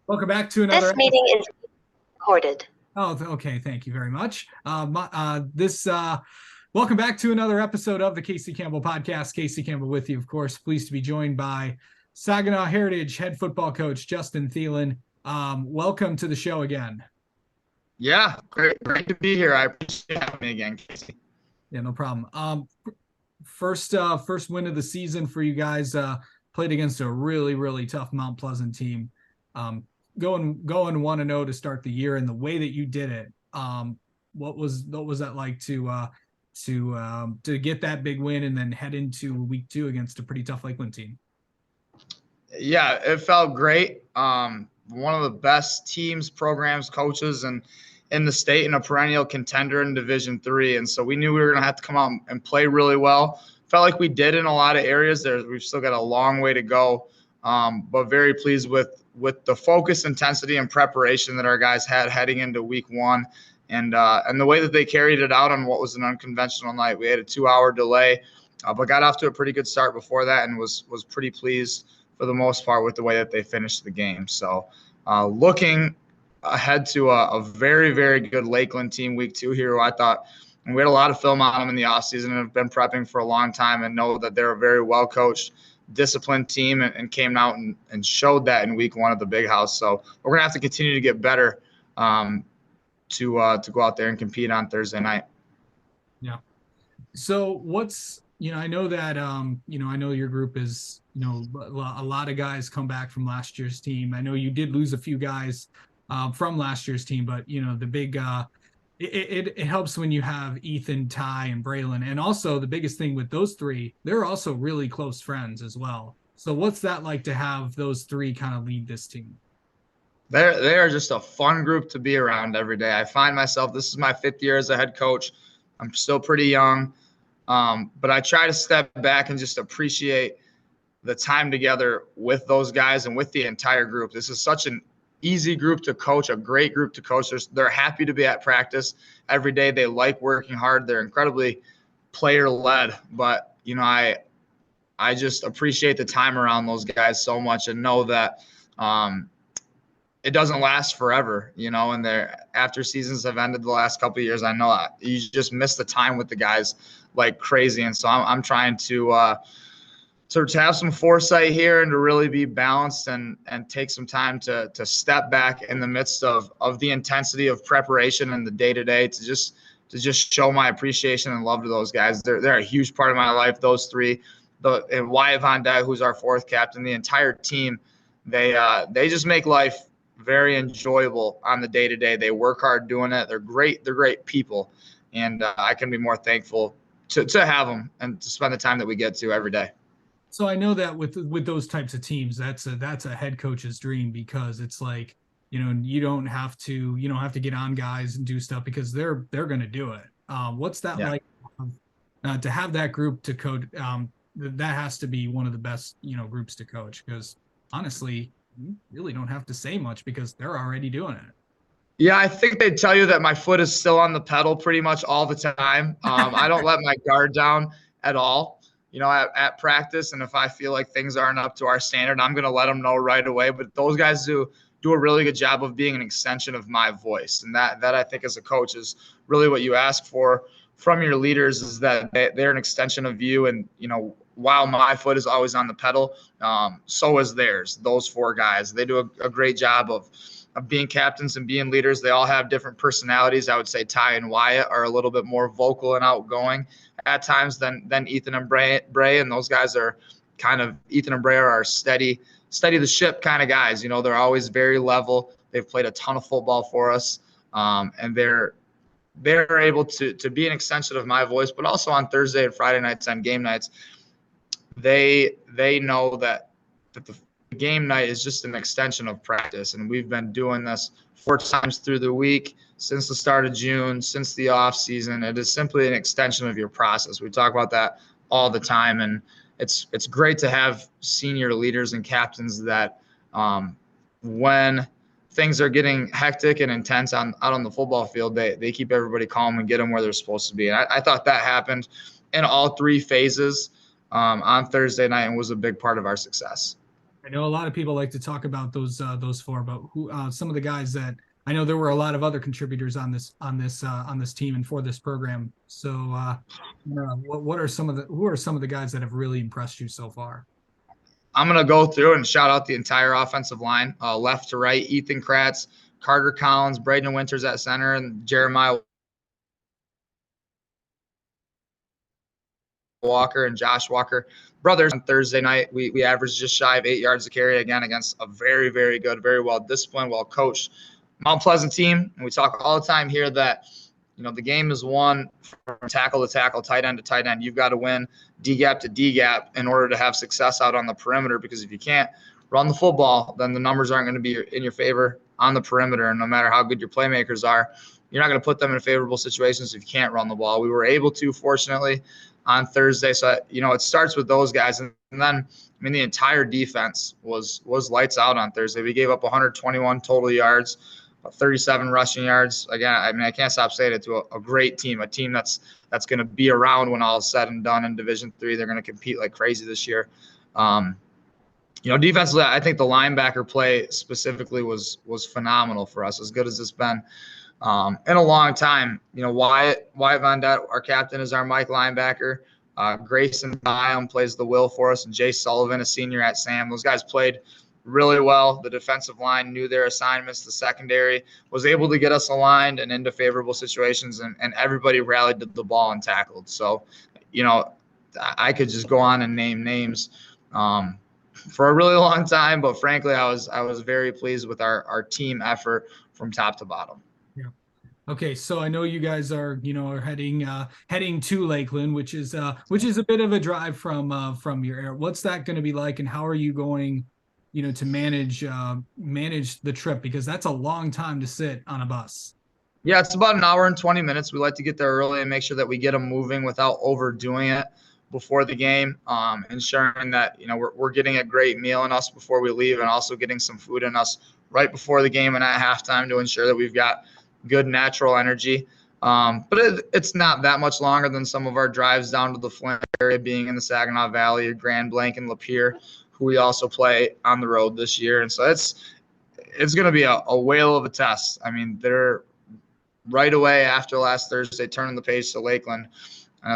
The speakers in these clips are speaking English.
Welcome back to This another. meeting is recorded. Oh, okay. Thank you very much. Welcome back to another episode of the Casey Campbell podcast. Casey Campbell with you, of course. Pleased to be joined by Saginaw Heritage head football coach Justin Thelen. Welcome to the show again. Yeah, great to be here. I appreciate having me again, Casey. Yeah, no problem. First win of the season for you guys. Played against a really tough Mount Pleasant team. Going 1-0 to start the year, and the way that you did it. What was that like to get that big win and then head into week 2 against a pretty tough Lakeland team? Yeah, it felt great. One of the best teams, programs, coaches, and in the state, and a perennial contender in Division III. And so we knew we were going to have to come out and play really well. Felt like we did in a lot of areas. We've still got a long way to go, but very pleased with the focus, intensity, and preparation that our guys had heading into week 1, and the way that they carried it out on what was an unconventional night. We had a 2-hour delay, but got off to a pretty good start before that, and was pretty pleased for the most part with the way that they finished the game. So looking ahead to a very good Lakeland team week 2 here, who I thought, and we had a lot of film on them in the offseason and have been prepping for a long time, and know that they're a very well coached, disciplined team, and came out and showed that in week 1 at the Big House. So we're gonna have to continue to get better to go out there and compete on Thursday night. Yeah. So I know that I know your group is, a lot of guys come back from last year's team. I know you did lose a few guys from last year's team, but the big it helps when you have Ethan, Ty, and Braylon. And also the biggest thing with those 3, they're also really close friends as well. So what's that like to have those 3 kind of lead this team? They are just a fun group to be around every day. I find myself, this is my 5th year as a head coach. I'm still pretty young, but I try to step back and just appreciate the time together with those guys and with the entire group. This is such an easy group to coach, a great group to coach. They're happy to be at practice every day. They like working hard. They're incredibly player-led, but I just appreciate the time around those guys so much, and know that it doesn't last forever, and after seasons have ended the last couple of years, I know that you just miss the time with the guys like crazy. And so I'm trying to have some foresight here, and to really be balanced and take some time to step back in the midst of the intensity of preparation and the day-to-day, to just show my appreciation and love to those guys. They're a huge part of my life, those 3. And Wyatt Von Dyke, who's our 4th captain, the entire team, they just make life very enjoyable on the day-to-day. They work hard doing it. They're great people, and I can be more thankful to have them and to spend the time that we get to every day. So I know that with those types of teams, that's a head coach's dream, because it's like, you don't have to get on guys and do stuff, because they're going to do it. What's that like to have that group to coach? That has to be one of the best groups to coach, because honestly, you really don't have to say much because they're already doing it. Yeah, I think they'd tell you that my foot is still on the pedal pretty much all the time. I don't let my guard down at all, at practice. And if I feel like things aren't up to our standard, I'm going to let them know right away. But those guys do a really good job of being an extension of my voice. And that I think as a coach is really what you ask for from your leaders, is that they're an extension of you. And, while my foot is always on the pedal, so is theirs. Those 4 guys, they do a great job of being captains and being leaders. They all have different personalities. I would say Ty and Wyatt are a little bit more vocal and outgoing at times than Ethan and Bray. And those guys are Ethan and Bray are steady the ship kind of guys. They're always very level. They've played a ton of football for us, and they're able to be an extension of my voice. But also on Thursday and Friday nights, on game nights, they know that the game night is just an extension of practice. And we've been doing this 4 times through the week since the start of June, since the off season. It is simply an extension of your process. We talk about that all the time, and it's great to have senior leaders and captains that when things are getting hectic and intense out on the football field, they keep everybody calm and get them where they're supposed to be. And I thought that happened in all 3 phases on Thursday night, and was a big part of our success. I know a lot of people like to talk about those four, but who some of the guys that I know there were a lot of other contributors on this team and for this program. So what are some of the who are some of the guys that have really impressed you so far? I'm going to go through and shout out the entire offensive line, left to right: Ethan Kratz, Carter Collins, Braden Winters at center, and Jeremiah Walker and Josh Walker, brothers. On Thursday night, we averaged just shy of 8 yards a carry, again against a very, very good, very well disciplined, well coached Mount Pleasant team. And we talk all the time here that, you know, the game is won from tackle to tackle, tight end to tight end. You've got to win D gap to D gap in order to have success out on the perimeter, because if you can't run the football, then the numbers aren't going to be in your favor on the perimeter. And no matter how good your playmakers are, you're not going to put them in favorable situations if you can't run the ball. We were able to, fortunately, on Thursday. So, you know, it starts with those guys. And then, I mean, the entire defense was lights out on Thursday. We gave up 121 total yards, 37 rushing yards. Again, I mean, I can't stop saying it, to a great team, a team that's going to be around when all is said and done in Division III. They're going to compete like crazy this year. You know, defensively, I think the linebacker play specifically was phenomenal for us, as good as it's been in a long time. You know, Wyatt Von Dett, our captain, is our Mike linebacker. Grayson Byam plays the will for us, and Jay Sullivan, a senior at Sam. Those guys played really well. The defensive line knew their assignments. The secondary was able to get us aligned and into favorable situations, and everybody rallied to the ball and tackled. So, you know, I could just go on and name names for a really long time, but frankly, I was very pleased with our team effort from top to bottom. Okay, so I know you guys are heading to Lakeland, which is a bit of a drive from your area. What's that going to be like, and how are you going, to manage the trip, because that's a long time to sit on a bus? Yeah, it's about an hour and 20 minutes. We like to get there early and make sure that we get them moving without overdoing it before the game, ensuring that we're getting a great meal in us before we leave, and also getting some food in us right before the game and at halftime to ensure that we've got good natural energy. But it's not that much longer than some of our drives down to the Flint area, being in the Saginaw Valley, or Grand Blanc and Lapeer, who we also play on the road this year. And so it's going to be a whale of a test. I mean, they're right away after last Thursday turning the page to Lakeland.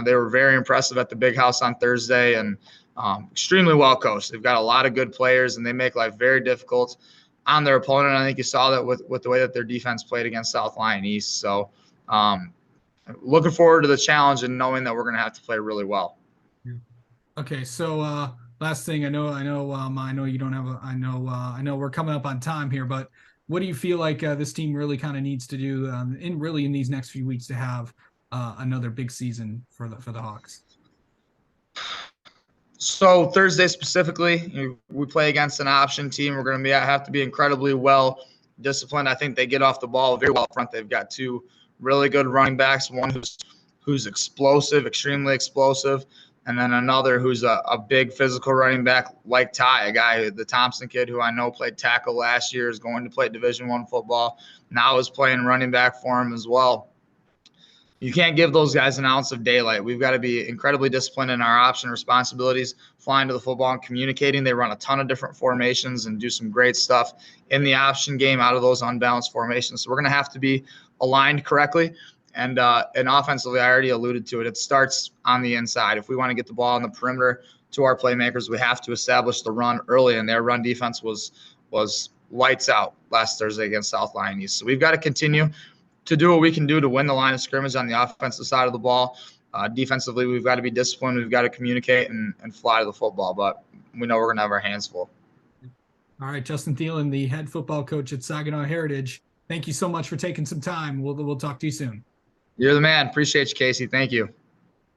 They were very impressive at the Big House on Thursday, and extremely well coached. They've got a lot of good players, and they make life very difficult on their opponent. I think you saw that with the way that their defense played against South Lyon East. So looking forward to the challenge and knowing that we're going to have to play really well. Okay, so last thing, I know you don't have I know we're coming up on time here, but what do you feel like this team really kind of needs to do in these next few weeks to have another big season for the Hawks? So Thursday specifically, we play against an option team. We're going to have to be incredibly well disciplined. I think they get off the ball very well up front. They've got two really good running backs, one who's explosive, extremely explosive, and then another who's a big physical running back like Ty, the Thompson kid, who I know played tackle last year, is going to play Division I football, now is playing running back for him as well. You can't give those guys an ounce of daylight. We've got to be incredibly disciplined in our option responsibilities, flying to the football and communicating. They run a ton of different formations and do some great stuff in the option game out of those unbalanced formations. So we're going to have to be aligned correctly. And offensively, I already alluded to it. It starts on the inside. If we want to get the ball on the perimeter to our playmakers, we have to establish the run early, and their run defense was lights out last Thursday against South Lyon East. So we've got to continue to do what we can do to win the line of scrimmage on the offensive side of the ball. Defensively, we've got to be disciplined. We've got to communicate and fly to the football, but we know we're going to have our hands full. All right, Justin Thelen, the head football coach at Saginaw Heritage. Thank you so much for taking some time. We'll talk to you soon. You're the man. Appreciate you, Casey. Thank you.